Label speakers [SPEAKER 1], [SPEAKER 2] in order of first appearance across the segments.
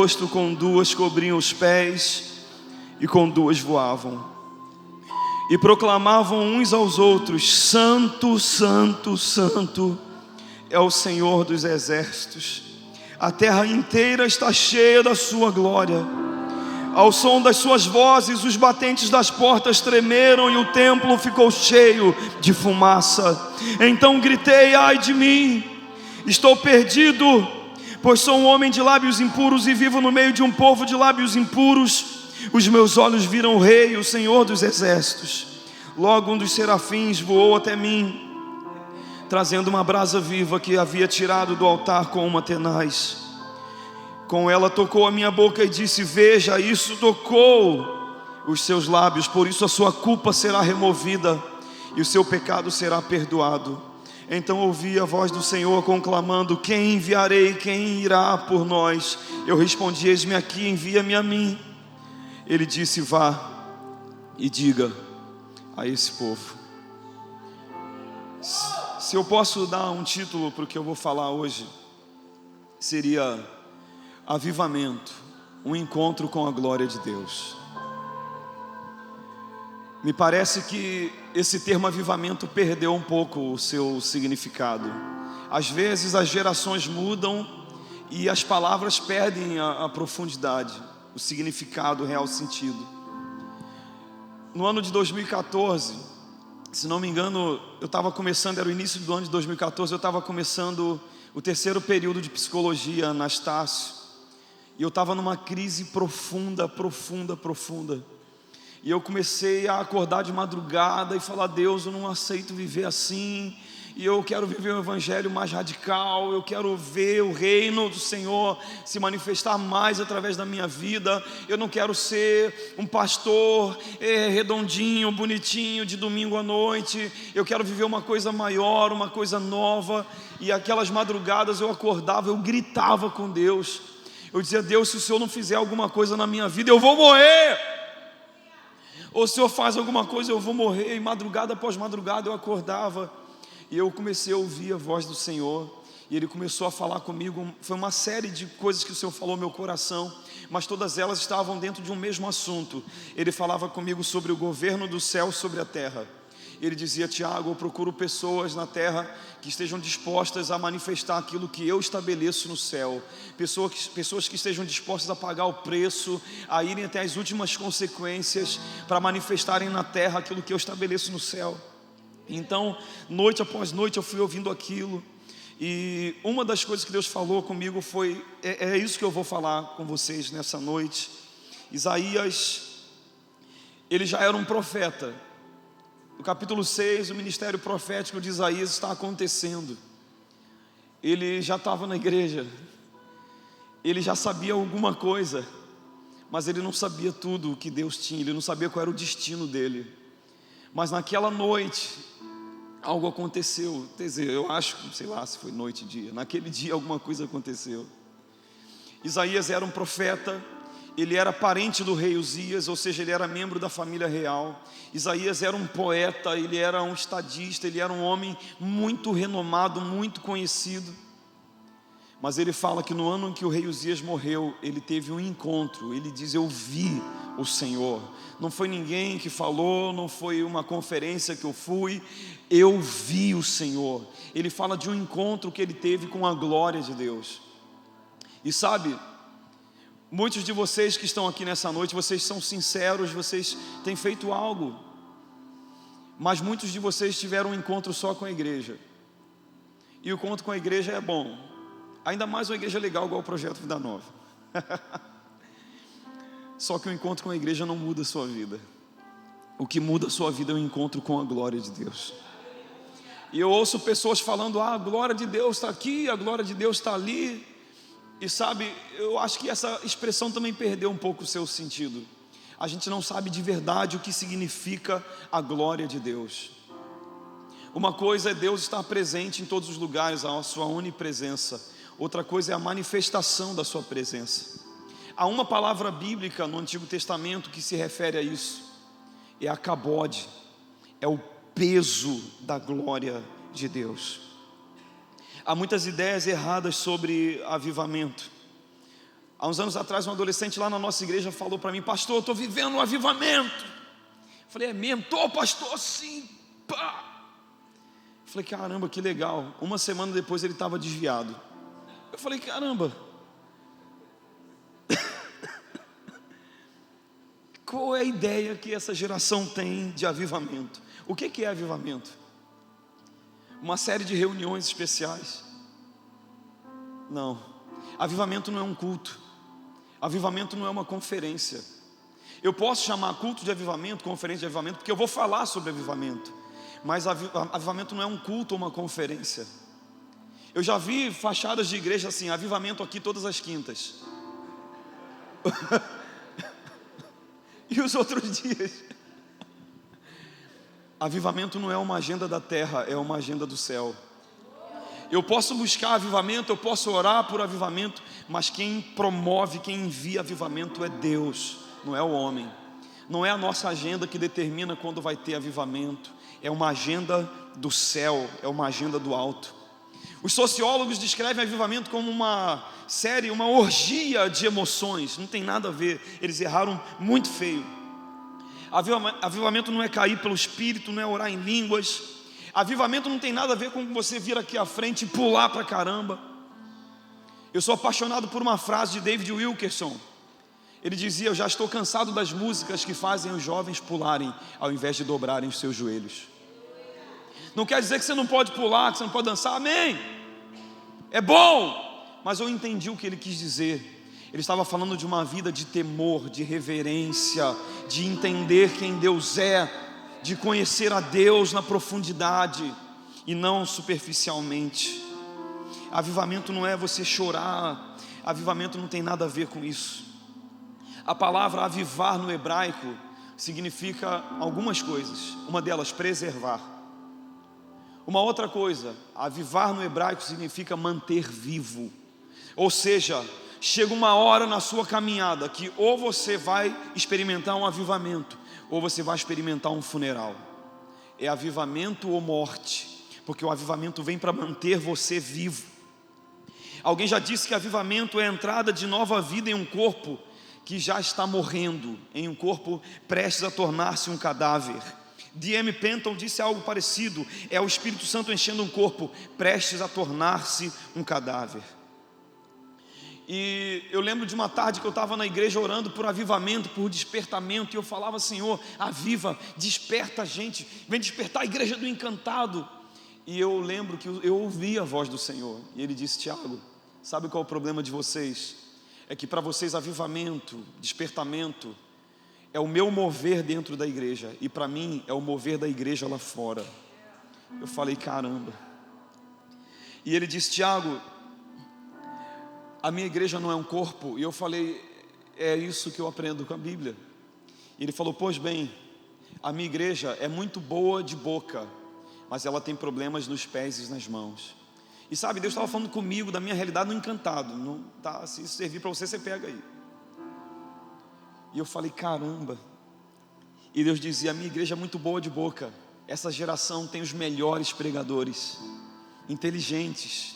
[SPEAKER 1] rosto, com duas cobriam os pés e com duas voavam. E proclamavam uns aos outros: Santo, Santo, Santo é o Senhor dos exércitos. A terra inteira está cheia da sua glória. Ao som das suas vozes, os batentes das portas tremeram e o templo ficou cheio de fumaça. Então gritei: ai de mim, estou perdido, pois sou um homem de lábios impuros e vivo no meio de um povo de lábios impuros. Os meus olhos viram o Rei, o Senhor dos exércitos. Logo um dos serafins voou até mim, trazendo uma brasa viva que havia tirado do altar com uma tenaz. Com ela tocou a minha boca e disse: veja, isso tocou os seus lábios, por isso a sua culpa será removida e o seu pecado será perdoado. Então ouvi a voz do Senhor conclamando: quem enviarei, quem irá por nós? Eu respondi: eis-me aqui, envia-me a mim. Ele disse: vá e diga a esse povo. Se eu posso dar um título para o que eu vou falar hoje, seria avivamento, um encontro com a glória de Deus. Me parece que esse termo avivamento perdeu um pouco o seu significado. Às vezes as gerações mudam e as palavras perdem a profundidade, o significado, o real sentido. No ano de 2014, se não me engano, eu estava começando, era o início do ano de 2014, eu estava começando o terceiro período de psicologia na Estácio, e eu estava numa crise profunda. E eu comecei a acordar de madrugada e falar: Deus, eu não aceito viver assim, e eu quero viver um evangelho mais radical, eu quero ver o reino do Senhor se manifestar mais através da minha vida. Eu não quero ser um pastor redondinho, bonitinho, de domingo à noite. Eu quero viver uma coisa maior, uma coisa nova. E aquelas madrugadas eu acordava, eu gritava com Deus. Eu dizia: Deus, se o Senhor não fizer alguma coisa na minha vida, eu vou morrer. Ou se o Senhor faz alguma coisa, eu vou morrer. E madrugada após madrugada eu acordava, e eu comecei a ouvir a voz do Senhor, e Ele começou a falar comigo. Foi uma série de coisas que o Senhor falou ao meu coração, mas todas elas estavam dentro de um mesmo assunto. Ele falava comigo sobre o governo do céu sobre a terra. Ele dizia: Tiago, eu procuro pessoas na terra que estejam dispostas a manifestar aquilo que eu estabeleço no céu. Pessoas que estejam dispostas a pagar o preço, a irem até as últimas consequências, para manifestarem na terra aquilo que eu estabeleço no céu. Então, noite após noite eu fui ouvindo aquilo, e uma das coisas que Deus falou comigo foi, é isso que eu vou falar com vocês nessa noite. Isaías, ele já era um profeta. No capítulo 6, o ministério profético de Isaías está acontecendo. Ele já estava na igreja, ele já sabia alguma coisa, mas ele não sabia tudo o que Deus tinha, ele não sabia qual era o destino dele. Mas naquela noite, algo aconteceu. Quer dizer, eu acho, sei lá se foi noite e dia, naquele dia alguma coisa aconteceu. Isaías era um profeta, ele era parente do rei Uzias, ou seja, ele era membro da família real. Isaías era um poeta, ele era um estadista, ele era um homem muito renomado, muito conhecido. Mas ele fala que no ano em que o rei Uzias morreu, ele teve um encontro. Ele diz: eu vi o Senhor. Não foi ninguém que falou, não foi uma conferência que eu fui, eu vi o Senhor. Ele fala de um encontro que ele teve com a glória de Deus. E sabe, muitos de vocês que estão aqui nessa noite, vocês são sinceros, vocês têm feito algo, mas muitos de vocês tiveram um encontro só com a igreja. E o encontro com a igreja é bom, ainda mais uma igreja legal igual o Projeto Vida Nova. Só que o encontro com a igreja não muda a sua vida. O que muda a sua vida é o encontro com a glória de Deus. E eu ouço pessoas falando: a glória de Deus está aqui, a glória de Deus está ali. E sabe, eu acho que essa expressão também perdeu um pouco o seu sentido. A gente não sabe de verdade o que significa a glória de Deus. Uma coisa é Deus estar presente em todos os lugares, a sua onipresença. Outra coisa é a manifestação da sua presença. Há uma palavra bíblica no Antigo Testamento que se refere a isso. É a kabod, é o peso da glória de Deus. Há muitas ideias erradas sobre avivamento. Há uns anos atrás, um adolescente lá na nossa igreja falou para mim: pastor, eu estou vivendo um avivamento. Eu falei: é mesmo? Estou, pastor, sim. Pá. Eu falei: caramba, que legal. Uma semana depois ele estava desviado. Eu falei: caramba, qual é a ideia que essa geração tem de avivamento? O que é avivamento? Uma série de reuniões especiais? Não. Avivamento não é um culto. Avivamento não é uma conferência. Eu posso chamar culto de avivamento, conferência de avivamento, porque eu vou falar sobre avivamento. Mas avivamento não é um culto ou uma conferência. Eu já vi fachadas de igreja assim: avivamento aqui todas as quintas. E os outros dias? Avivamento não é uma agenda da terra, é uma agenda do céu. Eu posso buscar avivamento, eu posso orar por avivamento, mas quem promove, quem envia avivamento é Deus, não é o homem. Não é a nossa agenda que determina quando vai ter avivamento. É uma agenda do céu, é uma agenda do alto. Os sociólogos descrevem avivamento como uma série, uma orgia de emoções. Não tem nada a ver, eles erraram muito feio. Avivamento não é cair pelo Espírito, não é orar em línguas. Avivamento não tem nada a ver com você vir aqui à frente e pular pra caramba. Eu sou apaixonado por uma frase de David Wilkerson. Ele dizia: eu já estou cansado das músicas que fazem os jovens pularem ao invés de dobrarem os seus joelhos. Não quer dizer que você não pode pular, que você não pode dançar, amém. É bom, mas eu entendi o que ele quis dizer. Ele estava falando de uma vida de temor, de reverência, de entender quem Deus é, de conhecer a Deus na profundidade e não superficialmente. Avivamento não é você chorar, avivamento não tem nada a ver com isso. A palavra avivar no hebraico significa algumas coisas, uma delas preservar. Uma outra coisa, avivar no hebraico significa manter vivo. Ou seja, chega uma hora na sua caminhada que ou você vai experimentar um avivamento, ou você vai experimentar um funeral. É avivamento ou morte, porque o avivamento vem para manter você vivo. Alguém já disse que avivamento é a entrada de nova vida em um corpo que já está morrendo, em um corpo prestes a tornar-se um cadáver. D.M. Penton disse algo parecido: é o Espírito Santo enchendo um corpo prestes a tornar-se um cadáver. E eu lembro de uma tarde que eu estava na igreja orando por avivamento, por despertamento, e eu falava: Senhor, aviva, desperta a gente, vem despertar a igreja do encantado. E eu lembro que eu ouvi a voz do Senhor, e Ele disse: Tiago, sabe qual é o problema de vocês? É que para vocês avivamento, despertamento, é o meu mover dentro da igreja, e para mim é o mover da igreja lá fora. Eu falei: caramba. E ele disse: Tiago, a minha igreja não é um corpo. E eu falei: é isso que eu aprendo com a Bíblia. E ele falou: pois bem, a minha igreja é muito boa de boca, mas ela tem problemas nos pés e nas mãos. E sabe, Deus estava falando comigo da minha realidade no encantado. Não tá, se isso servir para você, você pega aí. E eu falei: caramba. E Deus dizia: a minha igreja é muito boa de boca. Essa geração tem os melhores pregadores, inteligentes.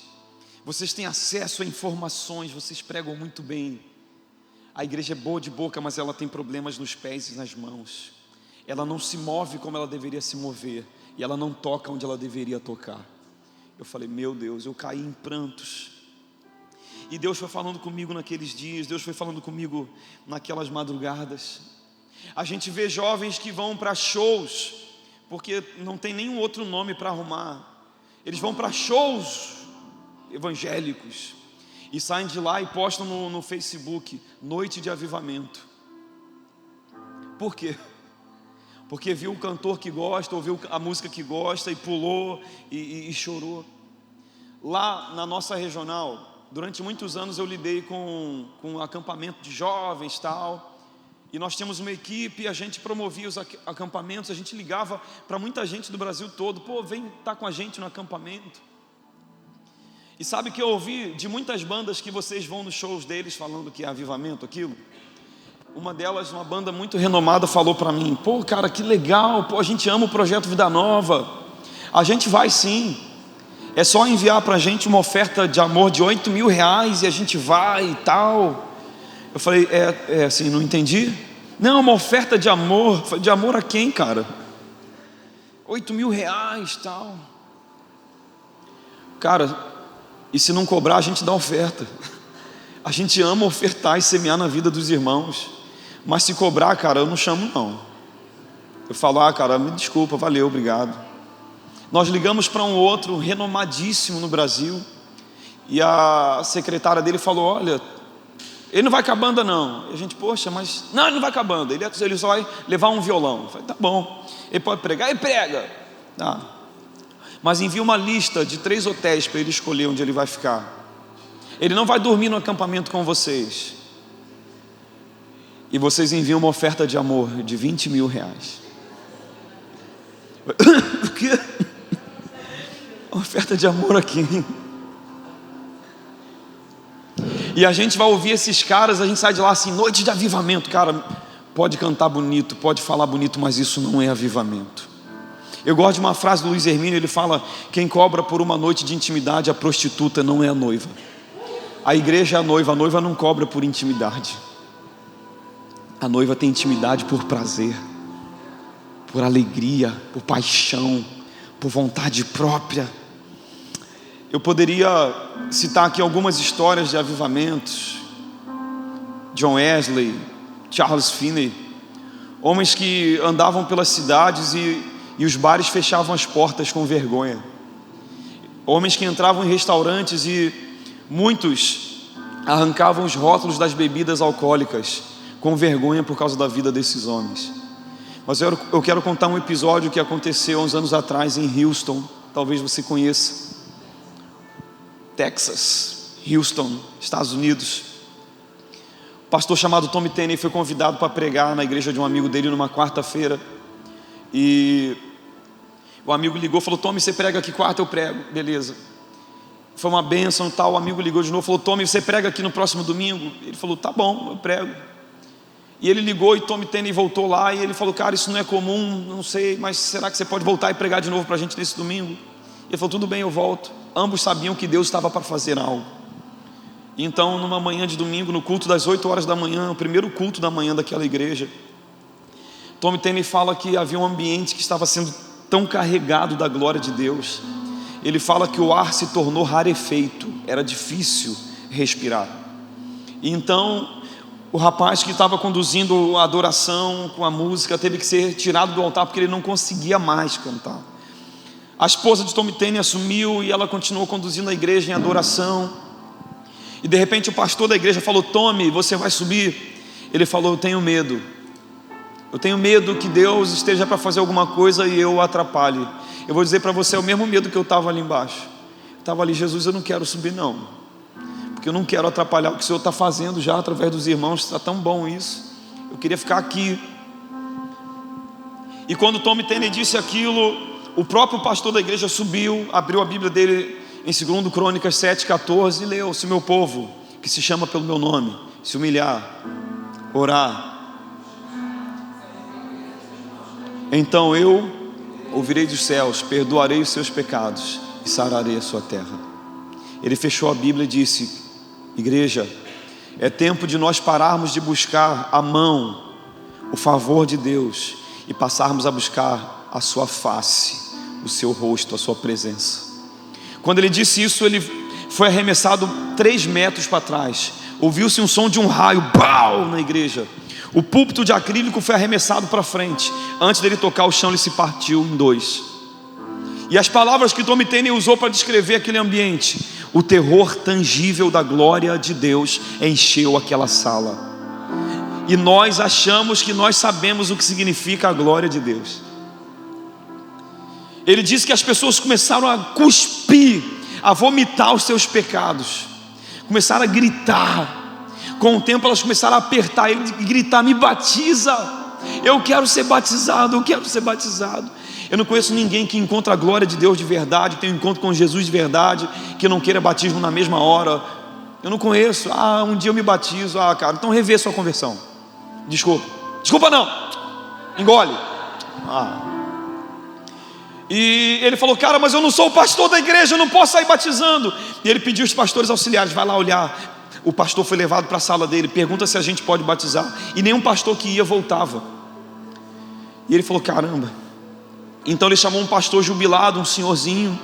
[SPEAKER 1] Vocês têm acesso a informações, vocês pregam muito bem. A igreja é boa de boca, mas ela tem problemas nos pés e nas mãos. Ela não se move como ela deveria se mover, e ela não toca onde ela deveria tocar. Eu falei: meu Deus, eu caí em prantos. E Deus foi falando comigo naqueles dias, Deus foi falando comigo naquelas madrugadas. A gente vê jovens que vão para shows, porque não tem nenhum outro nome para arrumar. Eles vão para shows evangélicos e saem de lá e postam no Facebook: noite de avivamento. Por quê? Porque viu o cantor que gosta, ouviu a música que gosta e pulou e chorou. Lá na nossa regional, durante muitos anos eu lidei com acampamento de jovens tal, e nós tínhamos uma equipe, a gente promovia os acampamentos, a gente ligava para muita gente do Brasil todo: pô, vem estar com a gente no acampamento. E sabe que eu ouvi de muitas bandas que vocês vão nos shows deles falando que é avivamento aquilo? Uma delas, uma banda muito renomada, falou para mim: pô, cara, que legal, pô, a gente ama o Projeto Vida Nova, a gente vai sim, é só enviar para a gente uma oferta de amor de R$8.000 e a gente vai e tal. Eu falei, assim, não entendi. Não, uma oferta de amor. Eu falei, de amor a quem, cara? 8 mil reais, tal. Cara, e se não cobrar, a gente dá oferta. A gente ama ofertar e semear na vida dos irmãos. Mas se cobrar, cara, eu não chamo não. Eu falo, cara, me desculpa, valeu, obrigado. Nós ligamos para um outro renomadíssimo no Brasil, e a secretária dele falou, olha, ele não vai com a banda não. E a gente, poxa, mas não, ele não vai com a banda, ele só vai levar um violão. Eu falei, tá bom, ele pode pregar? Ele prega. Mas envia uma lista de 3 hotéis para ele escolher onde ele vai ficar. Ele não vai dormir no acampamento com vocês. E vocês enviam uma oferta de amor de 20 mil reais. O quê? Oferta de amor aqui. E a gente vai ouvir esses caras, a gente sai de lá assim, noite de avivamento. Cara, pode cantar bonito, pode falar bonito, mas isso não é avivamento. Eu gosto de uma frase do Luiz Hermínio, ele fala, quem cobra por uma noite de intimidade, a prostituta não é a noiva. A igreja é a noiva não cobra por intimidade. A noiva tem intimidade por prazer, por alegria, por paixão, por vontade própria. Eu poderia citar aqui algumas histórias de avivamentos. John Wesley, Charles Finney, homens que andavam pelas cidades e os bares fechavam as portas com vergonha. Homens que entravam em restaurantes e muitos arrancavam os rótulos das bebidas alcoólicas com vergonha por causa da vida desses homens. Mas eu quero contar um episódio que aconteceu uns anos atrás em Houston. Talvez você conheça. Texas, Houston, Estados Unidos. Um pastor chamado Tommy Tenney foi convidado para pregar na igreja de um amigo dele numa quarta-feira. E o amigo ligou e falou, Tommy, você prega aqui quarta? Eu prego. Beleza. Foi uma bênção e tal. O amigo ligou de novo e falou, Tommy, você prega aqui no próximo domingo? Ele falou, tá bom, eu prego. E ele ligou e Tommy Tenney voltou lá e ele falou, cara, isso não é comum, não sei, mas será que você pode voltar e pregar de novo para a gente nesse domingo? Ele falou, tudo bem, eu volto. Ambos sabiam que Deus estava para fazer algo. Então, numa manhã de domingo, no culto das 8 horas da manhã, o primeiro culto da manhã daquela igreja, Tommy Tenney fala que havia um ambiente que estava sendo tão carregado da glória de Deus. Ele fala que o ar se tornou rarefeito, era difícil respirar. E então, o rapaz que estava conduzindo a adoração com a música teve que ser tirado do altar porque ele não conseguia mais cantar. A esposa de Tommy Tenney assumiu e ela continuou conduzindo a igreja em adoração. E de repente o pastor da igreja falou, Tommy, você vai subir? Ele falou, eu tenho medo. Eu tenho medo que Deus esteja para fazer alguma coisa e eu o atrapalhe. Eu vou dizer para você, é o mesmo medo que eu estava ali embaixo. Eu estava ali, Jesus, eu não quero subir não, porque eu não quero atrapalhar o que o Senhor está fazendo já através dos irmãos. Está tão bom isso. Eu queria ficar aqui. E quando Tommy Tenney disse aquilo, o próprio pastor da igreja subiu, abriu a Bíblia dele em 2 Crônicas 7,14 e leu, se o meu povo, que se chama pelo meu nome, se humilhar, orar, então eu ouvirei dos céus, perdoarei os seus pecados e sararei a sua terra. Ele fechou a Bíblia e disse, igreja, é tempo de nós pararmos de buscar a mão, o favor de Deus e passarmos a buscar a sua face, o seu rosto, a sua presença. Quando ele disse isso, ele foi arremessado 3 metros para trás. Ouviu-se um som de um raio, BAU, na igreja. O púlpito de acrílico foi arremessado para frente. Antes dele tocar o chão, ele se partiu em 2. E as palavras que Tommy Tenney usou para descrever aquele ambiente, o terror tangível da glória de Deus encheu aquela sala. E nós achamos que nós sabemos o que significa a glória de Deus. Ele disse que as pessoas começaram a cuspir, a vomitar os seus pecados, começaram a gritar. Com o tempo elas começaram a apertar ele e gritar, me batiza, eu quero ser batizado, eu quero ser batizado. Eu não conheço ninguém que encontra a glória de Deus de verdade, que tem um encontro com Jesus de verdade, que não queira batismo na mesma hora. Eu não conheço. Um dia eu me batizo. Cara, então revê sua conversão. Desculpa não, engole. E ele falou, cara, mas eu não sou o pastor da igreja, eu não posso sair batizando. E ele pediu os pastores auxiliares, vai lá olhar, o pastor foi levado para a sala dele, pergunta se a gente pode batizar, e nenhum pastor que ia voltava. E ele falou: caramba. Então ele chamou um pastor jubilado, um senhorzinho,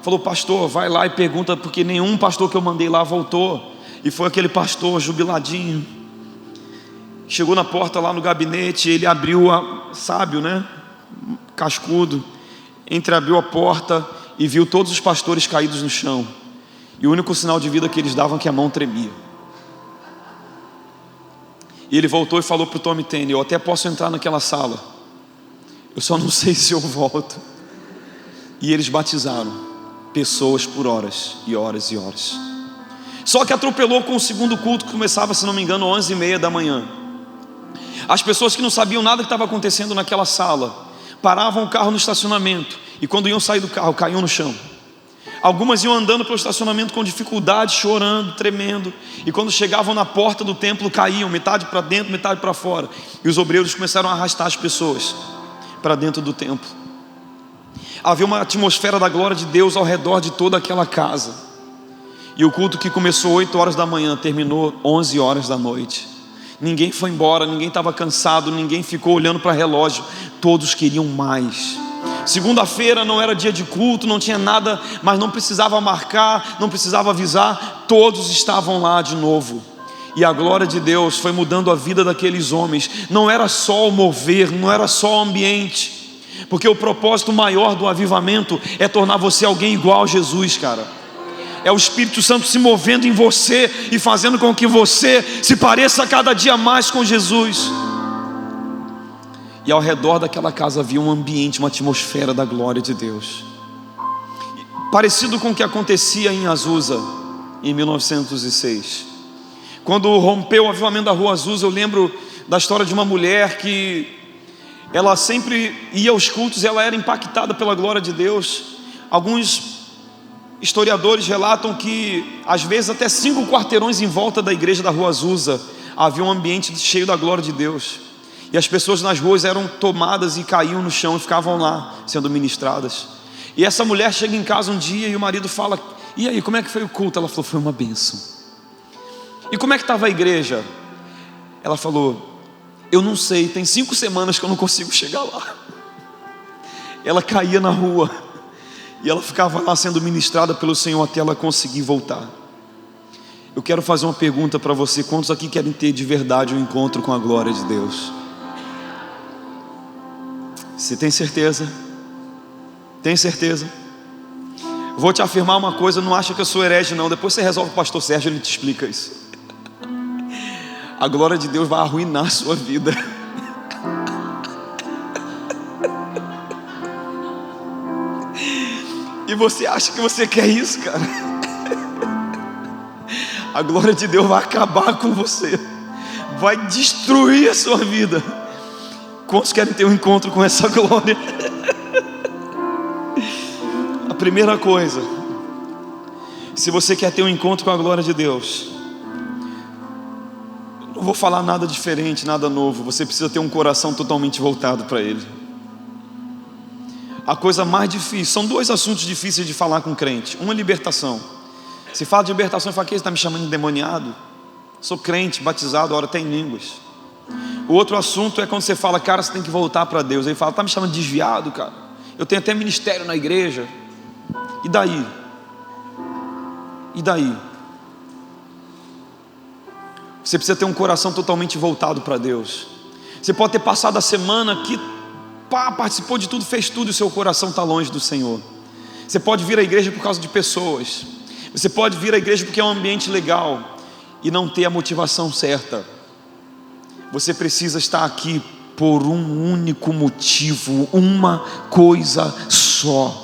[SPEAKER 1] falou: pastor, vai lá e pergunta, porque nenhum pastor que eu mandei lá voltou. E foi aquele pastor jubiladinho. Chegou na porta lá no gabinete, ele abriu, sábio, né, cascudo, entreabriu a porta e viu todos os pastores caídos no chão, e o único sinal de vida que eles davam é que a mão tremia. E ele voltou e falou para o Tommy Tenney: eu até posso entrar naquela sala, eu só não sei se eu volto. E eles batizaram pessoas por horas e horas e horas. Só que atropelou com o segundo culto, que começava, se não me engano, 11h30 da manhã. As pessoas que não sabiam nada que estava acontecendo naquela sala paravam o carro no estacionamento, e quando iam sair do carro, caíam no chão. Algumas iam andando pelo estacionamento com dificuldade, chorando, tremendo, e quando chegavam na porta do templo, caíam, metade para dentro, metade para fora. E os obreiros começaram a arrastar as pessoas para dentro do templo. Havia uma atmosfera da glória de Deus ao redor de toda aquela casa. E o culto, que começou 8 horas da manhã, terminou 11 horas da noite. Ninguém foi embora, ninguém estava cansado, ninguém ficou olhando para relógio, todos queriam mais. Segunda-feira não era dia de culto, não tinha nada, mas não precisava marcar, não precisava avisar, todos estavam lá de novo. E a glória de Deus foi mudando a vida daqueles homens. Não era só o mover, não era só o ambiente, porque o propósito maior do avivamento é tornar você alguém igual a Jesus, cara. É o Espírito Santo se movendo em você e fazendo com que você se pareça cada dia mais com Jesus. E ao redor daquela casa havia um ambiente, uma atmosfera da glória de Deus, parecido com o que acontecia em Azusa em 1906. Quando rompeu o avivamento da rua Azusa, eu lembro da história de uma mulher que ela sempre ia aos cultos e ela era impactada pela glória de Deus. Alguns historiadores relatam que às vezes até 5 quarteirões em volta da igreja da rua Azusa havia um ambiente cheio da glória de Deus, e as pessoas nas ruas eram tomadas e caíam no chão e ficavam lá sendo ministradas. E essa mulher chega em casa um dia e o marido fala: e aí, como é que foi o culto? Ela falou: foi uma bênção. E como é que estava a igreja? Ela falou: eu não sei, tem 5 semanas que eu não consigo chegar lá. Ela caía na rua e ela ficava lá sendo ministrada pelo Senhor até ela conseguir voltar. Eu quero fazer uma pergunta para você: quantos aqui querem ter de verdade um encontro com a glória de Deus? Você tem certeza? Tem certeza? Vou te afirmar uma coisa, não acha que eu sou herege não, depois você resolve com o pastor Sérgio, ele te explica isso. A glória de Deus vai arruinar a sua vida. E você acha que você quer isso, cara? A glória de Deus vai acabar com você, vai destruir a sua vida. Quantos querem ter um encontro com essa glória? A primeira coisa, se você quer ter um encontro com a glória de Deus, não vou falar nada diferente, nada novo. Você precisa ter um coração totalmente voltado para Ele. A coisa mais difícil, são 2 assuntos difíceis de falar com crente. Um é libertação. Se fala de libertação e fala: que você está me chamando de endemoniado? Sou crente, batizado, ora tem línguas. O outro assunto é quando você fala: cara, você tem que voltar para Deus. Ele fala: está me chamando de desviado, cara? Eu tenho até ministério na igreja. E daí? E daí? Você precisa ter um coração totalmente voltado para Deus. Você pode ter passado a semana aqui, participou de tudo, fez tudo, e o seu coração está longe do Senhor. Você pode vir à igreja por causa de pessoas, você pode vir à igreja porque é um ambiente legal e não ter a motivação certa. Você precisa estar aqui por um único motivo, uma coisa só.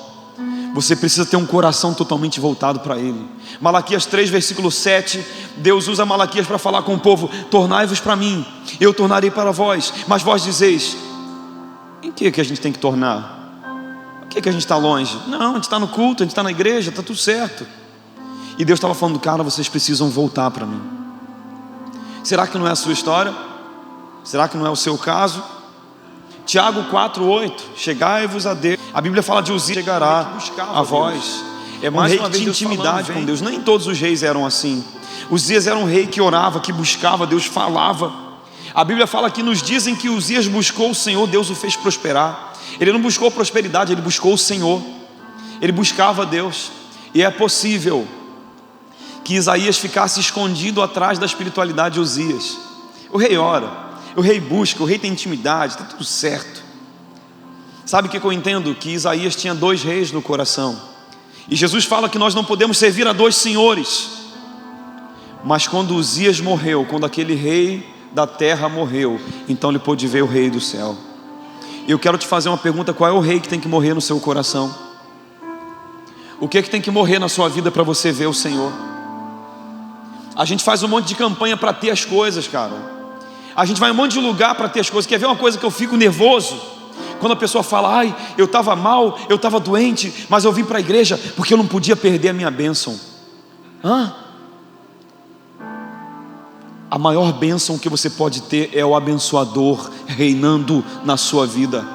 [SPEAKER 1] Você precisa ter um coração totalmente voltado para Ele. Malaquias 3, versículo 7, Deus usa Malaquias para falar com o povo: tornai-vos para mim, eu tornarei para vós. Mas vós dizeis: em que a gente tem que tornar? Por que a gente está longe? Não, a gente está no culto, a gente está na igreja, está tudo certo. E Deus estava falando: cara, vocês precisam voltar para mim. Será que não é a sua história? Será que não é o seu caso? Tiago 4:8, chegai-vos a Deus. A Bíblia fala de Uzias chegará a vós. É mais uma vez de intimidade com Deus. Nem todos os reis eram assim. Uzias era um rei que orava, que buscava, Deus falava. A Bíblia fala que nos dizem que Uzias buscou o Senhor, Deus o fez prosperar. Ele não buscou prosperidade, ele buscou o Senhor. Ele buscava Deus. E é possível que Isaías ficasse escondido atrás da espiritualidade de Uzias. O rei ora, o rei busca, o rei tem intimidade, está tudo certo. Sabe o que eu entendo? Que Isaías tinha 2 reis no coração. E Jesus fala que nós não podemos servir a 2 senhores. Mas quando Uzias morreu, quando aquele rei da terra morreu, então ele pôde ver o rei do céu. E eu quero te fazer uma pergunta: qual é o rei que tem que morrer no seu coração? O que é que tem que morrer na sua vida para você ver o Senhor? A gente faz um monte de campanha para ter as coisas, cara. A gente vai em um monte de lugar para ter as coisas. Quer ver uma coisa que eu fico nervoso? Quando a pessoa fala: ai, eu estava mal, eu estava doente, mas eu vim para a igreja porque eu não podia perder a minha bênção. A maior bênção que você pode ter é o abençoador reinando na sua vida.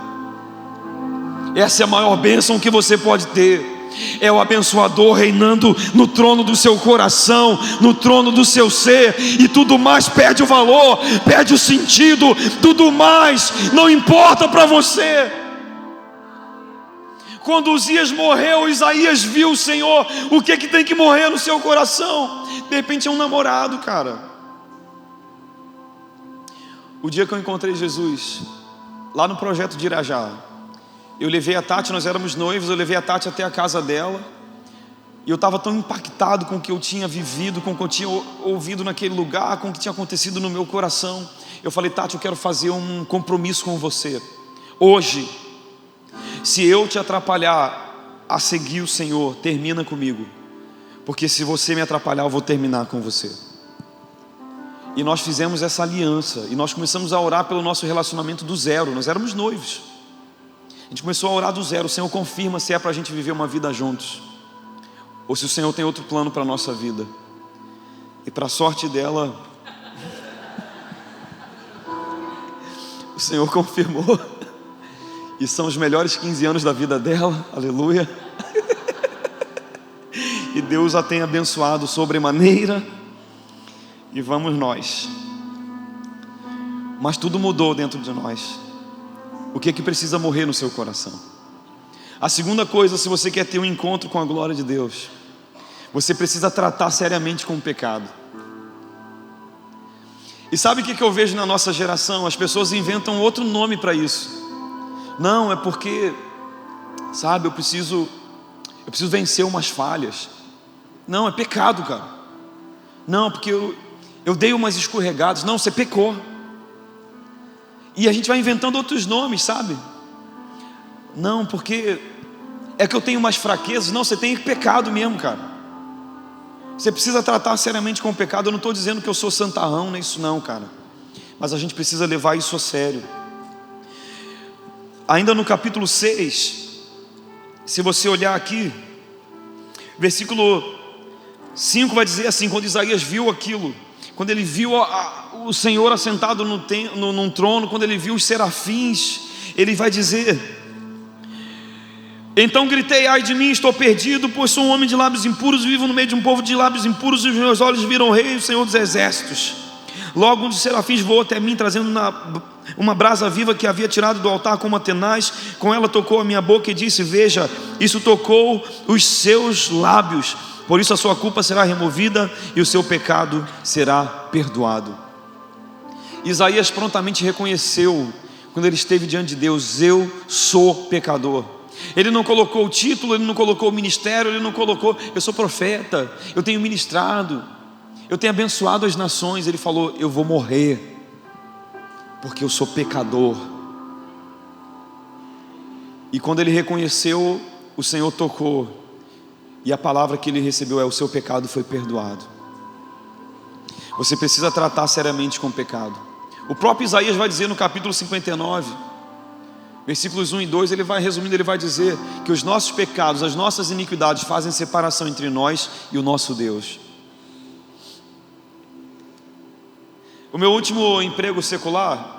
[SPEAKER 1] Essa é a maior bênção que você pode ter. É o abençoador reinando no trono do seu coração, no trono do seu ser. E tudo mais perde o valor, perde o sentido. Tudo mais não importa para você. Quando Uzias morreu, Isaías viu o Senhor. O que tem que morrer no seu coração? De repente é um namorado, cara. O dia que eu encontrei Jesus, lá no projeto de Irajá, eu levei a Tati, nós éramos noivos, eu levei a Tati até a casa dela. E eu estava tão impactado com o que eu tinha vivido, com o que eu tinha ouvido naquele lugar, com o que tinha acontecido no meu coração. Eu falei: Tati, eu quero fazer um compromisso com você. Hoje, se eu te atrapalhar a seguir o Senhor, termina comigo. Porque se você me atrapalhar, eu vou terminar com você. E nós fizemos essa aliança. E nós começamos a orar pelo nosso relacionamento do zero. Nós éramos noivos. A gente começou a orar do zero. O Senhor confirma se é para a gente viver uma vida juntos, ou se o Senhor tem outro plano para a nossa vida. E para a sorte dela, o Senhor confirmou. E são os melhores 15 anos da vida dela. Aleluia. E Deus a tem abençoado sobremaneira. E vamos nós. Mas tudo mudou dentro de nós. O que precisa morrer no seu coração? A segunda coisa, se você quer ter um encontro com a glória de Deus, você precisa tratar seriamente com o pecado. E sabe o que eu vejo na nossa geração? As pessoas inventam outro nome para isso. Não, é porque, sabe, eu preciso vencer umas falhas. Não, é pecado, cara. Não, porque eu dei umas escorregadas. Não, você pecou. E a gente vai inventando outros nomes, sabe? Não, porque é que eu tenho umas fraquezas. Não, você tem pecado mesmo, cara. Você precisa tratar seriamente com o pecado. Eu não estou dizendo que eu sou santarrão, nem isso não, cara. Mas a gente precisa levar isso a sério. Ainda no capítulo 6, se você olhar aqui, versículo 5 vai dizer assim: quando Isaías viu aquilo, quando ele viu o Senhor assentado num trono, quando ele viu os serafins, ele vai dizer: então gritei, ai de mim, estou perdido, pois sou um homem de lábios impuros, vivo no meio de um povo de lábios impuros, e os meus olhos viram o Rei, o Senhor dos exércitos. Logo um dos serafins voou até mim, trazendo uma brasa viva que havia tirado do altar com uma tenaz. Com ela tocou a minha boca e disse: veja, isso tocou os seus lábios, por isso a sua culpa será removida e o seu pecado será perdoado. Isaías prontamente reconheceu, quando ele esteve diante de Deus: eu sou pecador. Ele não colocou o título, ele não colocou o ministério, ele não colocou: eu sou profeta, eu tenho ministrado, eu tenho abençoado as nações. Ele falou: eu vou morrer, porque eu sou pecador. E quando ele reconheceu, o Senhor tocou, e a palavra que ele recebeu é: o seu pecado foi perdoado. Você precisa tratar seriamente com o pecado. O próprio Isaías vai dizer no capítulo 59, versículos 1 e 2, ele vai resumindo, ele vai dizer que os nossos pecados, as nossas iniquidades fazem separação entre nós e o nosso Deus. O meu último emprego secular,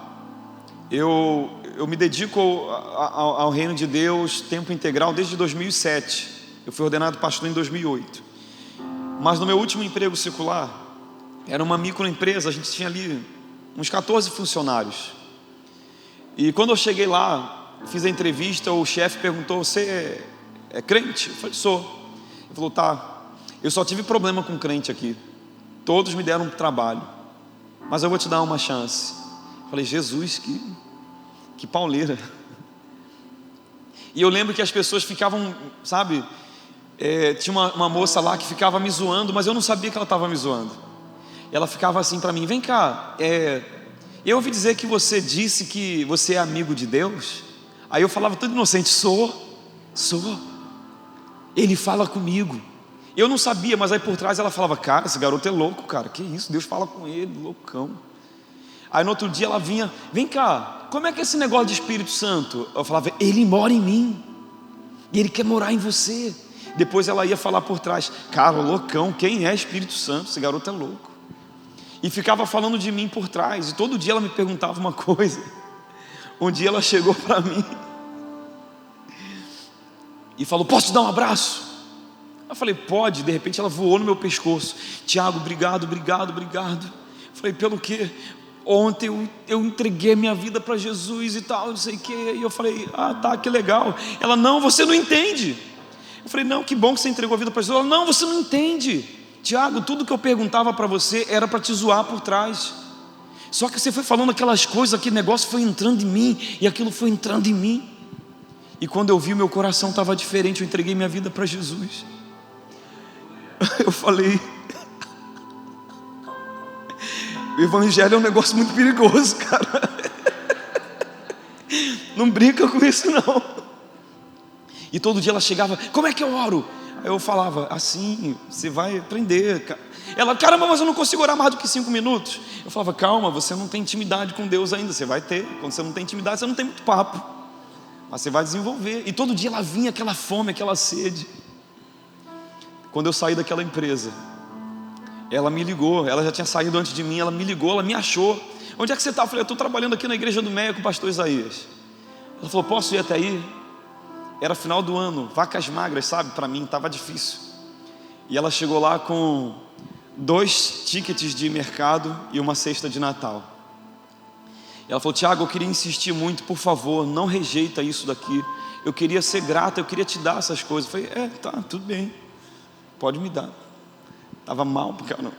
[SPEAKER 1] eu me dedico ao reino de Deus, tempo integral, desde 2007. Eu fui ordenado pastor em 2008. Mas no meu último emprego secular, era uma microempresa, a gente tinha ali uns 14 funcionários. E quando eu cheguei lá, fiz a entrevista, o chefe perguntou: você é crente? Eu falei: sou. Ele falou: tá, eu só tive problema com crente aqui, todos me deram trabalho, mas eu vou te dar uma chance. Eu falei: Jesus, que pauleira. E eu lembro que as pessoas ficavam, sabe, tinha uma moça lá que ficava me zoando, mas eu não sabia que ela estava me zoando. Ela ficava assim para mim: vem cá, eu ouvi dizer que você disse que você é amigo de Deus. Aí eu falava todo inocente: sou. Ele fala comigo. Eu não sabia, mas aí por trás ela falava: cara, esse garoto é louco, cara, que isso, Deus fala com ele, loucão. Aí no outro dia ela vinha: vem cá, como é que é esse negócio de Espírito Santo? Eu falava: ele mora em mim, e ele quer morar em você. Depois ela ia falar por trás: cara, loucão, quem é Espírito Santo? Esse garoto é louco. E ficava falando de mim por trás, e todo dia ela me perguntava uma coisa. Um dia ela chegou para mim e falou: posso te dar um abraço? Eu falei: pode. De repente ela voou no meu pescoço: Tiago, obrigado. Eu falei: pelo quê? Ontem eu entreguei minha vida para Jesus e tal, não sei o quê. E eu falei: ah, tá, que legal. Ela: não, você não entende. Eu falei: não, que bom que você entregou a vida para Jesus. Ela: não, você não entende, Tiago, tudo que eu perguntava para você era para te zoar por trás. Só que você foi falando aquelas coisas, aquele negócio foi entrando em mim, e aquilo foi entrando em mim. E quando eu vi, meu coração estava diferente, eu entreguei minha vida para Jesus. Eu falei: o evangelho é um negócio muito perigoso, cara. Não brinca com isso não. E todo dia ela chegava: como é que eu oro? Aí eu falava: assim, você vai aprender. Ela: caramba, mas eu não consigo orar mais do que 5 minutos. Eu falava: calma, você não tem intimidade com Deus ainda. Você vai ter. Quando você não tem intimidade, você não tem muito papo, mas você vai desenvolver. E todo dia ela vinha, aquela fome, aquela sede. Quando eu saí daquela empresa, ela me ligou. Ela já tinha saído antes de mim. Ela me ligou, ela me achou: onde é que você está? Eu falei: eu estou trabalhando aqui na igreja do Meia com o pastor Isaías. Ela falou: posso ir até aí? Era final do ano, vacas magras, sabe, para mim estava difícil. E ela chegou lá com 2 tickets de mercado e uma cesta de Natal. E ela falou: Tiago, eu queria insistir muito, por favor, não rejeita isso daqui. Eu queria ser grata, eu queria te dar essas coisas. Eu falei: tá, tudo bem, pode me dar. Estava mal, caramba.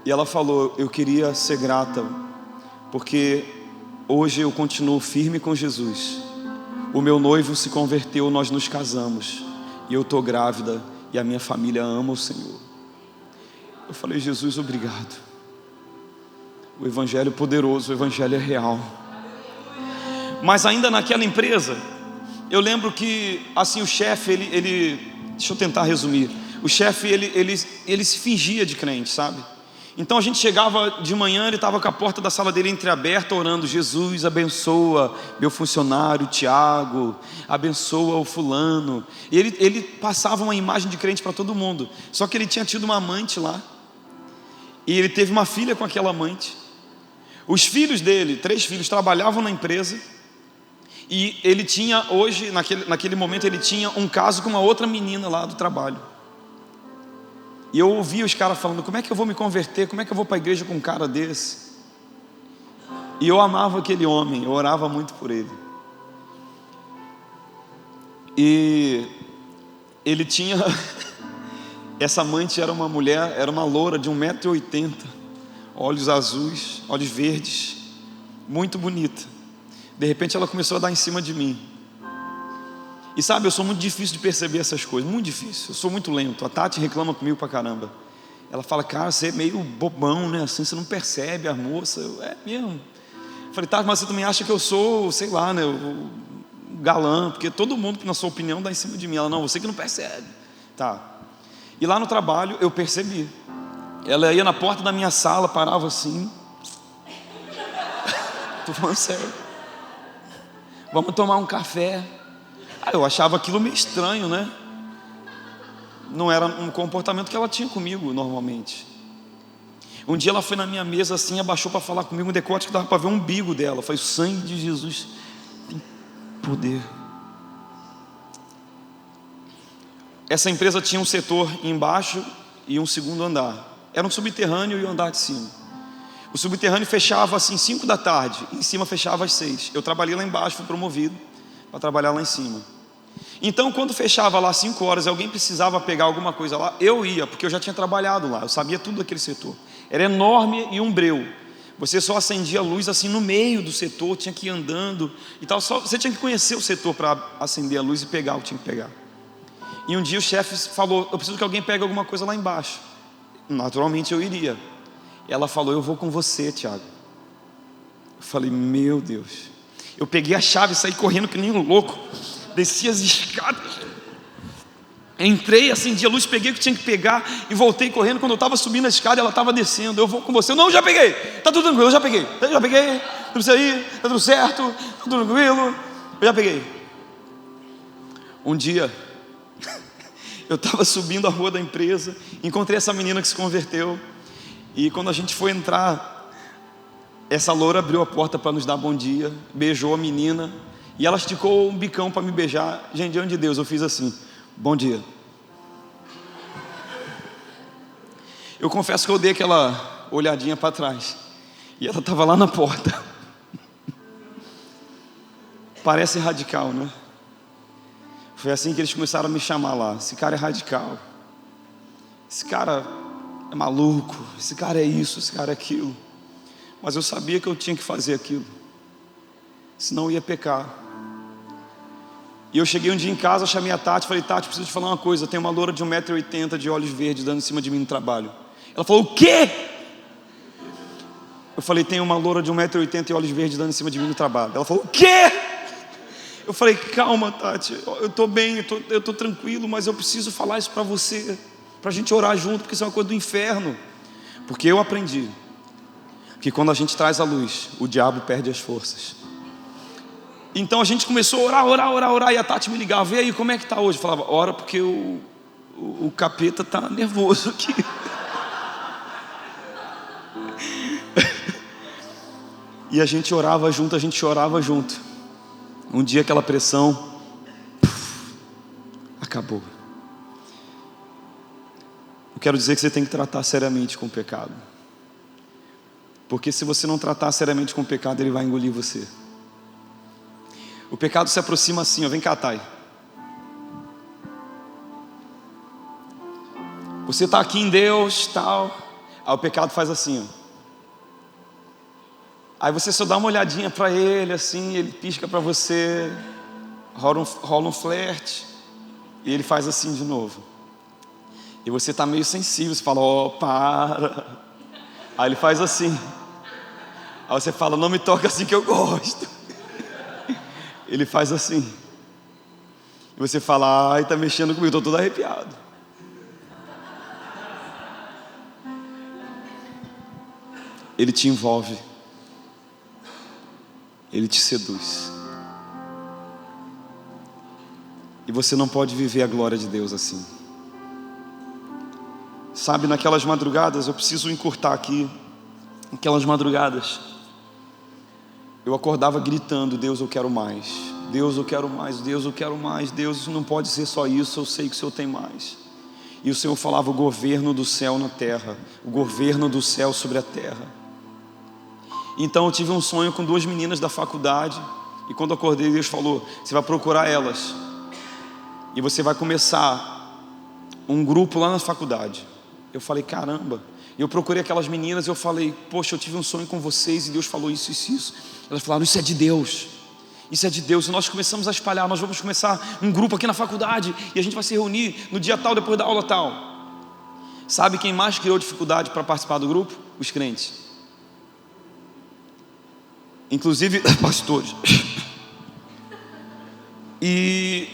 [SPEAKER 1] E ela falou: eu queria ser grata, porque hoje eu continuo firme com Jesus. O meu noivo se converteu, nós nos casamos, e eu estou grávida, e a minha família ama o Senhor. Eu falei: Jesus, obrigado. O evangelho é poderoso, o evangelho é real. Mas ainda naquela empresa, eu lembro que assim, o chefe, deixa eu tentar resumir. O chefe, ele se fingia de crente, sabe? Então a gente chegava de manhã, ele estava com a porta da sala dele entreaberta, orando: Jesus, abençoa meu funcionário Tiago, abençoa o fulano. E ele passava uma imagem de crente para todo mundo. Só que ele tinha tido uma amante lá, e ele teve uma filha com aquela amante. Os filhos dele, 3 filhos, trabalhavam na empresa. E ele tinha hoje, naquele momento, ele tinha um caso com uma outra menina lá do trabalho. E eu ouvia os caras falando: como é que eu vou me converter? Como é que eu vou para a igreja com um cara desse? E eu amava aquele homem, eu orava muito por ele. E ele tinha... essa amante era uma mulher, era uma loura de 1,80 m, olhos azuis, olhos verdes, muito bonita. De repente ela começou a dar em cima de mim. E sabe, eu sou muito difícil de perceber essas coisas, muito difícil, eu sou muito lento. A Tati reclama comigo pra caramba. Ela fala: cara, você é meio bobão, né? Assim, você não percebe a moça. É mesmo. Eu falei: Tati, mas você também acha que eu sou, sei lá, né, o galã? Porque todo mundo, na sua opinião, dá em cima de mim. Ela: não, você que não percebe. Tá. E lá no trabalho eu percebi. Ela ia na porta da minha sala, parava assim. Tô falando sério. Vamos tomar um café. Eu achava aquilo meio estranho, né? Não era um comportamento que ela tinha comigo normalmente. Um dia ela foi na minha mesa assim, abaixou para falar comigo, um decote que dava para ver o umbigo dela. Eu falei: o sangue de Jesus tem poder. essa empresa tinha um setor embaixo e um segundo andar. Era um subterrâneo e um andar de cima. O subterrâneo fechava assim 5 da tarde, em cima fechava às 6. Eu trabalhei lá embaixo, fui promovido para trabalhar lá em cima. Então quando fechava lá 5 horas, alguém precisava pegar alguma coisa lá, eu ia, porque eu já tinha trabalhado lá, eu sabia tudo daquele setor. Era enorme e um breu. Você só acendia a luz assim no meio do setor, tinha que ir andando e tal. Você tinha que conhecer o setor para acender a luz e pegar o que tinha que pegar. E um dia o chefe falou: eu preciso que alguém pegue alguma coisa lá embaixo. Naturalmente eu iria. E ela falou: eu vou com você, Tiago. Eu falei: meu Deus. Eu peguei a chave e saí correndo que nem um louco. Desci as escadas. Entrei, acendi a luz, peguei o que tinha que pegar e voltei correndo. Quando eu estava subindo a escada, ela estava descendo. Eu vou com você. Não, já peguei. Tá tudo tranquilo, eu já peguei. Tudo isso aí, tá tudo certo, tá tudo tranquilo. Eu já peguei. Um dia, eu estava subindo a rua da empresa, encontrei essa menina que se converteu. E quando a gente foi entrar, essa loura abriu a porta para nos dar bom dia, beijou a menina e ela esticou um bicão para me beijar. Gente, diante de Deus, eu fiz assim: bom dia. Eu confesso que eu dei aquela olhadinha para trás e ela estava lá na porta. Parece radical, né? Foi assim que eles começaram a me chamar lá: esse cara é radical, esse cara é maluco, esse cara é isso, esse cara é aquilo. Mas eu sabia que eu tinha que fazer aquilo, senão eu ia pecar. E eu cheguei um dia em casa, chamei a Tati, falei: Tati, preciso te falar uma coisa, tem uma loura de 1,80 m de olhos verdes dando em cima de mim no trabalho. Ela falou: o quê? Eu falei: tem uma loura de 1,80 m e olhos verdes dando em cima de mim no trabalho. Ela falou: o quê? Eu falei: calma, Tati, eu estou bem, eu estou tranquilo, mas eu preciso falar isso para você, para a gente orar junto, porque isso é uma coisa do inferno. Porque eu aprendi que quando a gente traz a luz, o diabo perde as forças. Então a gente começou a orar, e a Tati me ligava: e aí, como é que está hoje? Eu falava: ora, porque o capeta está nervoso aqui. E a gente orava junto, a gente chorava junto. Um dia aquela pressão acabou. Eu quero dizer que você tem que tratar seriamente com o pecado, porque se você não tratar seriamente com o pecado, ele vai engolir você. O pecado se aproxima assim, ó, vem cá, Thay. Você está aqui em Deus, tal. Aí o pecado faz assim, ó. Aí você só dá uma olhadinha para ele, assim, ele pisca para você, rola um flerte, e ele faz assim de novo. E você está meio sensível, você fala: ó, para. Aí ele faz assim. Aí você fala: não me toca assim que eu gosto. Ele faz assim. E você fala: ai, está mexendo comigo, estou todo arrepiado. Ele te envolve. Ele te seduz. E você não pode viver a glória de Deus assim. Sabe, naquelas madrugadas, eu preciso encurtar aqui. Naquelas madrugadas, eu acordava gritando: Deus, eu quero mais. Deus, eu quero mais. Deus, eu quero mais. Deus, não pode ser só isso, eu sei que o Senhor tem mais. E o Senhor falava: o governo do céu na terra, o governo do céu sobre a terra. Então eu tive um sonho com 2 meninas da faculdade. E quando eu acordei, Deus falou: você vai procurar elas, e você vai começar um grupo lá na faculdade. Eu falei: caramba. Eu procurei aquelas meninas e eu falei: poxa, eu tive um sonho com vocês e Deus falou isso, isso, isso. Elas falaram: isso é de Deus. Isso é de Deus. E nós começamos a espalhar: nós vamos começar um grupo aqui na faculdade e a gente vai se reunir no dia tal, depois da aula tal. Sabe quem mais criou dificuldade para participar do grupo? Os crentes. Inclusive pastores. E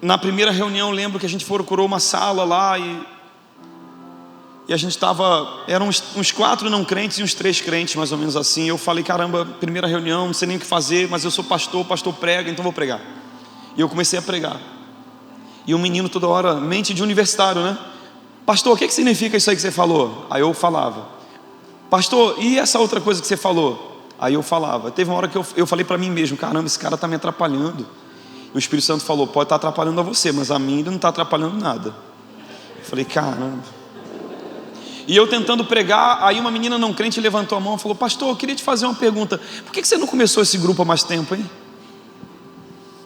[SPEAKER 1] na primeira reunião, lembro que a gente procurou uma sala lá e a gente estava, eram uns 4 não crentes e uns 3 crentes, mais ou menos assim. Eu falei: caramba, primeira reunião, não sei nem o que fazer, mas eu sou pastor, o pastor prega, então vou pregar. E eu comecei a pregar. E o menino toda hora, mente de universitário, né? Pastor, o que significa isso aí que você falou? Aí eu falava: pastor, e essa outra coisa que você falou? Aí eu falava. Teve uma hora que eu falei para mim mesmo: caramba, esse cara está me atrapalhando. O Espírito Santo falou: pode estar atrapalhando a você, mas a mim ele não está atrapalhando nada. Eu falei: caramba. E eu tentando pregar, aí uma menina não crente levantou a mão e falou: pastor, eu queria te fazer uma pergunta. Por que você não começou esse grupo há mais tempo, hein?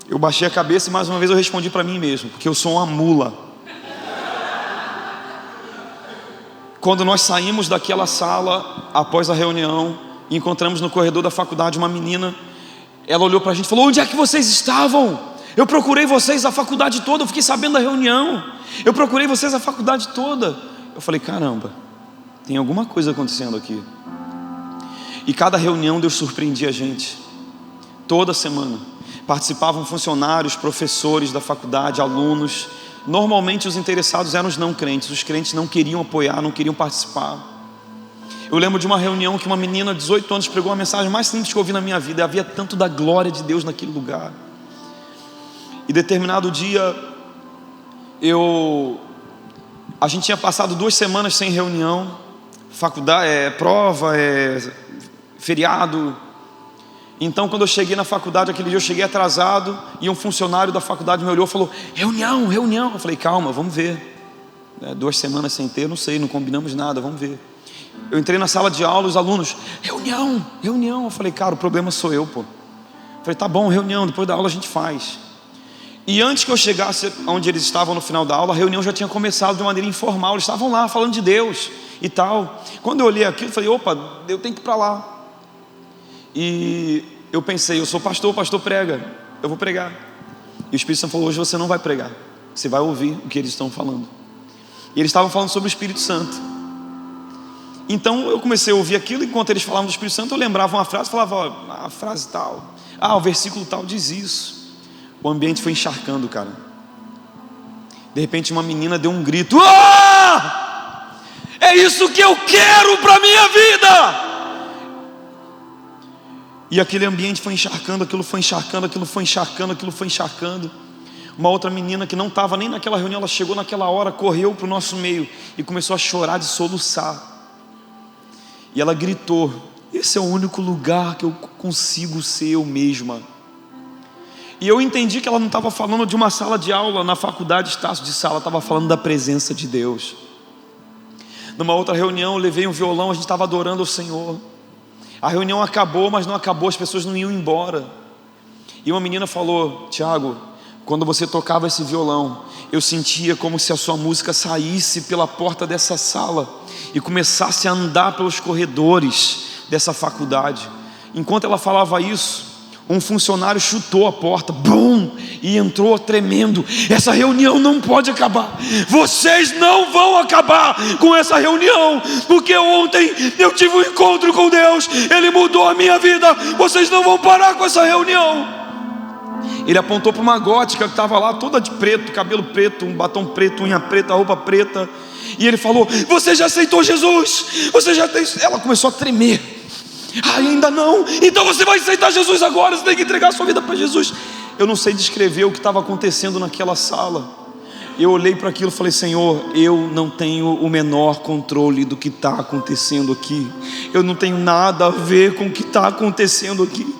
[SPEAKER 1] Eu baixei a cabeça e mais uma vez eu respondi para mim mesmo: porque eu sou uma mula. Quando nós saímos daquela sala, após a reunião, encontramos no corredor da faculdade uma menina. Ela olhou para a gente e falou: onde é que vocês estavam? Eu procurei vocês a faculdade toda, eu fiquei sabendo da reunião. Eu procurei vocês a faculdade toda. Eu falei: caramba, tem alguma coisa acontecendo aqui. E cada reunião Deus surpreendia a gente. Toda semana participavam funcionários, professores da faculdade, alunos. Normalmente os interessados eram os não crentes. Os crentes não queriam apoiar, não queriam participar. Eu lembro de uma reunião que uma menina de 18 anos pregou a mensagem mais simples que eu ouvi na minha vida. Havia tanto da glória de Deus naquele lugar. E determinado dia a gente tinha passado 2 semanas sem reunião, faculdade, prova, feriado. Então quando eu cheguei na faculdade aquele dia, eu cheguei atrasado, e um funcionário da faculdade me olhou e falou: reunião. Eu falei: calma, vamos ver. 2 semanas sem ter, não sei, não combinamos nada, vamos ver. Eu entrei na sala de aula, os alunos: reunião. Eu falei: cara, o problema sou eu, pô. Eu falei: tá bom, reunião, depois da aula a gente faz. E antes que eu chegasse onde eles estavam no final da aula, a reunião já tinha começado de maneira informal. Eles estavam lá falando de Deus e tal. Quando eu olhei aquilo, eu falei: opa, eu tenho que ir para lá. E eu pensei: eu sou pastor, o pastor prega, eu vou pregar. E o Espírito Santo falou: hoje você não vai pregar, você vai ouvir o que eles estão falando. E eles estavam falando sobre o Espírito Santo. Então eu comecei a ouvir aquilo. Enquanto eles falavam do Espírito Santo, eu lembrava uma frase, falava: ó, a frase tal, o versículo tal diz isso. O ambiente foi encharcando, cara. De repente uma menina deu um grito: ah! É isso que eu quero para minha vida! E aquele ambiente foi encharcando, aquilo foi encharcando, aquilo foi encharcando, aquilo foi encharcando. Uma outra menina que não estava nem naquela reunião, ela chegou naquela hora, correu para o nosso meio e começou a chorar, de soluçar. E ela gritou: esse é o único lugar que eu consigo ser eu mesma. E eu entendi que ela não estava falando de uma sala de aula na faculdade, Estácio de Sala, estava falando da presença de Deus. Numa outra reunião, eu levei um violão, a gente estava adorando o Senhor. A reunião acabou, mas não acabou, as pessoas não iam embora. E uma menina falou: Tiago, quando você tocava esse violão, eu sentia como se a sua música saísse pela porta dessa sala e começasse a andar pelos corredores dessa faculdade. Enquanto ela falava isso, um funcionário chutou a porta, bum, e entrou tremendo: essa reunião não pode acabar, vocês não vão acabar com essa reunião, porque ontem eu tive um encontro com Deus, Ele mudou a minha vida, vocês não vão parar com essa reunião. Ele apontou para uma gótica que estava lá toda de preto, cabelo preto, um batom preto, unha preta, roupa preta, e ele falou: você já aceitou Jesus? Você já tem... Ela começou a tremer: ainda não? Então você vai aceitar Jesus agora, você tem que entregar a sua vida para Jesus. Eu não sei descrever o que estava acontecendo naquela sala. Eu olhei para aquilo e falei: Senhor, eu não tenho o menor controle do que está acontecendo aqui, eu não tenho nada a ver com o que está acontecendo aqui,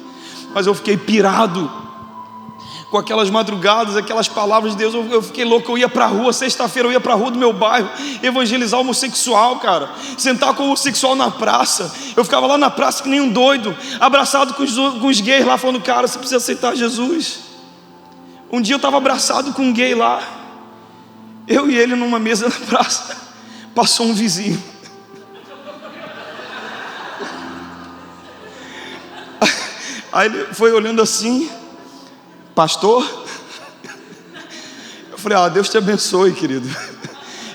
[SPEAKER 1] mas eu fiquei pirado com aquelas madrugadas, aquelas palavras de Deus. Eu fiquei louco, eu ia para a rua, sexta-feira eu ia para a rua do meu bairro, evangelizar homossexual, cara, sentar com o homossexual na praça. Eu ficava lá na praça que nem um doido, abraçado com os gays lá, falando: cara, você precisa aceitar Jesus. Um dia eu estava abraçado com um gay lá, eu e ele numa mesa na praça, passou um vizinho. Aí ele foi olhando assim: pastor? Eu falei: Deus te abençoe, querido.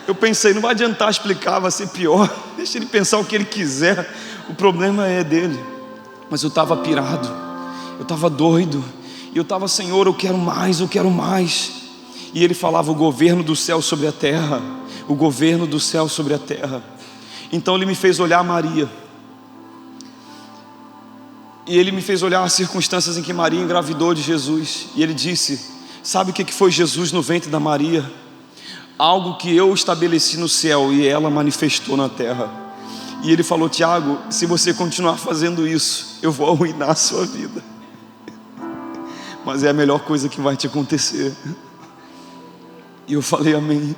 [SPEAKER 1] Eu pensei: não vai adiantar explicar, vai ser pior, deixa ele pensar o que ele quiser, o problema é dele. Mas eu estava pirado, eu estava doido, e eu estava: Senhor, eu quero mais, eu quero mais. E ele falava: o governo do céu sobre a terra, o governo do céu sobre a terra. Então ele me fez olhar Maria, e ele me fez olhar as circunstâncias em que Maria engravidou de Jesus. E ele disse: sabe o que foi Jesus no ventre da Maria? Algo que eu estabeleci no céu e ela manifestou na terra. E ele falou: Tiago, se você continuar fazendo isso, eu vou arruinar a sua vida. mas é a melhor coisa que vai te acontecer. E eu falei amém.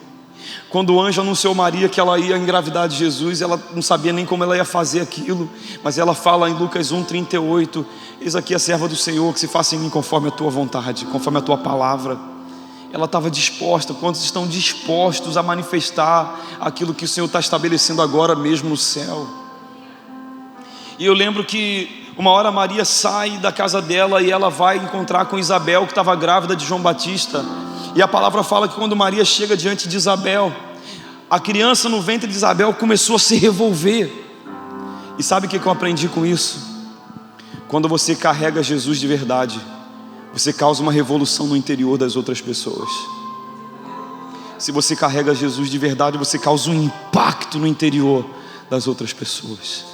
[SPEAKER 1] Quando o anjo anunciou Maria que ela ia engravidar de Jesus, ela não sabia nem como ela ia fazer aquilo, mas ela fala em Lucas 1:38: eis aqui a serva do Senhor, que se faça em mim conforme a tua vontade, conforme a tua palavra. Ela estava disposta. Quantos estão dispostos a manifestar aquilo que o Senhor está estabelecendo agora mesmo no céu? E eu lembro que uma hora Maria sai da casa dela e ela vai encontrar com Isabel, que estava grávida de João Batista. E a palavra fala que quando Maria chega diante de Isabel, a criança no ventre de Isabel começou a se revolver. E sabe o que eu aprendi com isso? Quando você carrega Jesus de verdade, você causa uma revolução no interior das outras pessoas. Se você carrega Jesus de verdade, você causa um impacto no interior das outras pessoas.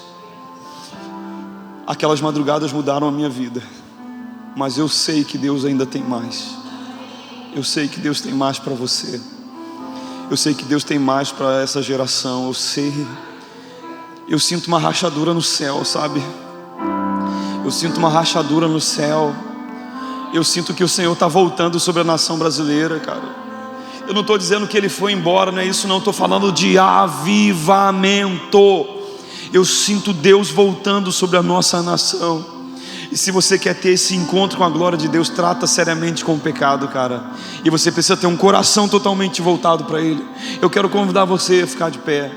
[SPEAKER 1] Aquelas madrugadas mudaram a minha vida, mas eu sei que Deus ainda tem mais. Eu sei que Deus tem mais para você. Eu sei que Deus tem mais para essa geração. Eu sinto uma rachadura no céu, sabe? Eu sinto uma rachadura no céu. Eu sinto que o Senhor está voltando sobre a nação brasileira, cara. Eu não estou dizendo que Ele foi embora, não é isso não. Estou falando de avivamento. Eu sinto Deus voltando sobre a nossa nação. E se você quer ter esse encontro com a glória de Deus, trata seriamente com o pecado, cara. E você precisa ter um coração totalmente voltado para Ele. Eu quero convidar você a ficar de pé.